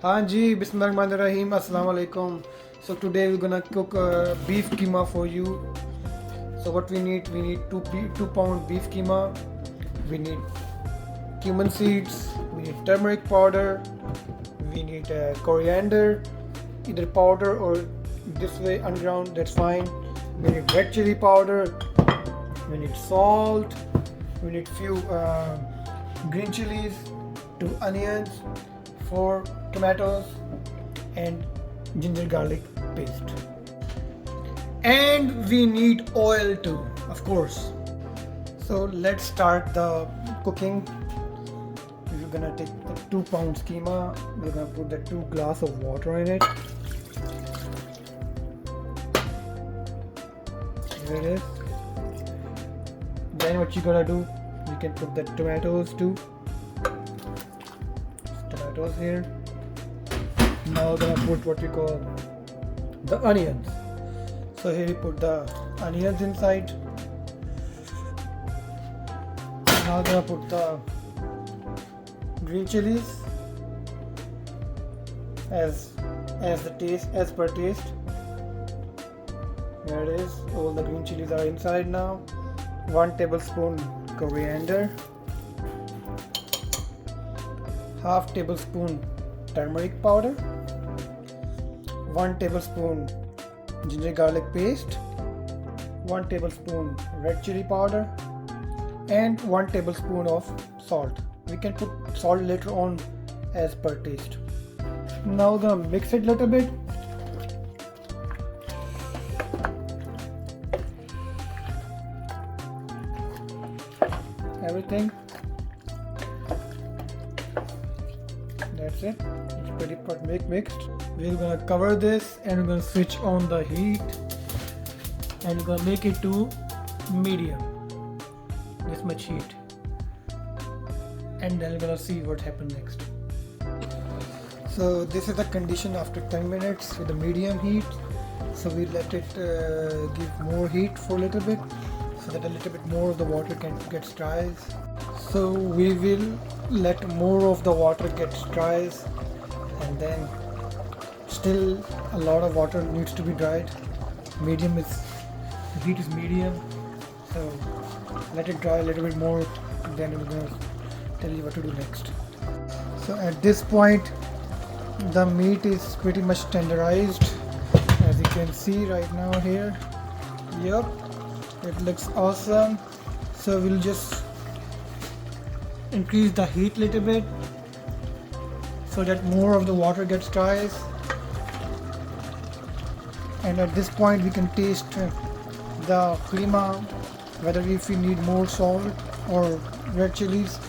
Hanji, Bismillahirrahmanirrahim, Assalamu alaikum. So today we're gonna cook beef keema for you. So what we need 2 pound beef keema. We need cumin seeds. We need turmeric powder. We need coriander, either powder or this way unground. That's fine. We need red chili powder. We need salt. We need few green chilies, 2 onions, 4 tomatoes, and ginger garlic paste. And we need oil too, of course. So let's start the cooking. We're gonna take the 2 pounds keema. We're gonna put the 2 glass of water in it. Here it is. Then what you gotta do, you can put the tomatoes too. Tomatoes here. Now we're gonna put what we call the onions. So here you put the onions inside. Now we're gonna put the green chilies as per taste. Here it is. All the green chilies are inside now. 1 tablespoon coriander, half tablespoon turmeric powder, 1 tablespoon ginger garlic paste, 1 tablespoon red chili powder, and 1 tablespoon of salt. We can put salt later on as per taste. Now we're gonna mix it a little bit. Everything. That's it. It's pretty much mixed. We're gonna cover this and we're gonna switch on the heat and we're gonna make it to medium. This much heat. And then we're gonna see what happens next. So this is the condition after 10 minutes with the medium heat. So we let it give more heat for a little bit, so that a little bit more of the water can get dry. So we will let more of the water get dry, and then still a lot of water needs to be dried. The heat is medium, so let it dry a little bit more, then we're going to tell you what to do next. So at this point the meat is pretty much tenderized, as you can see right now here. Yep, it looks awesome. So we'll just increase the heat a little bit so that more of the water gets dry. And at this point we can taste the qeema, whether if we need more salt or red chilies.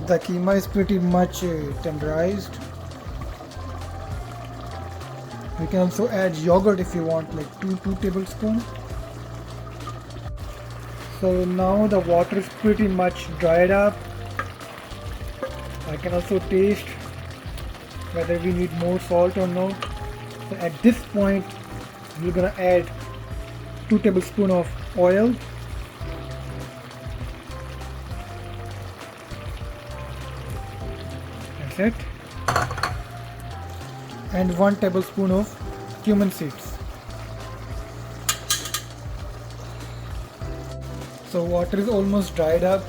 The qeema is pretty much tenderized. We can also add yogurt if you want, like 2 tablespoons. So now the water is pretty much dried up. I can also taste whether we need more salt or not. So at this point we're gonna add 2 tablespoons of oil. That's it. And 1 tablespoon of cumin seeds. So water is almost dried up,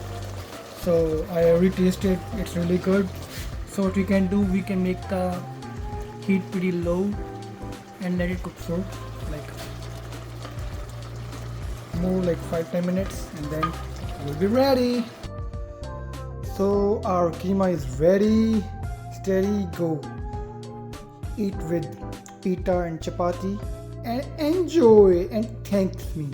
so I already tasted, it's really good. So what we can do, we can make the heat pretty low and let it cook for more like 5-10 minutes, and then we'll be ready. So our qeema is ready. Steady, go. Eat with pita and chapati and enjoy and thank me.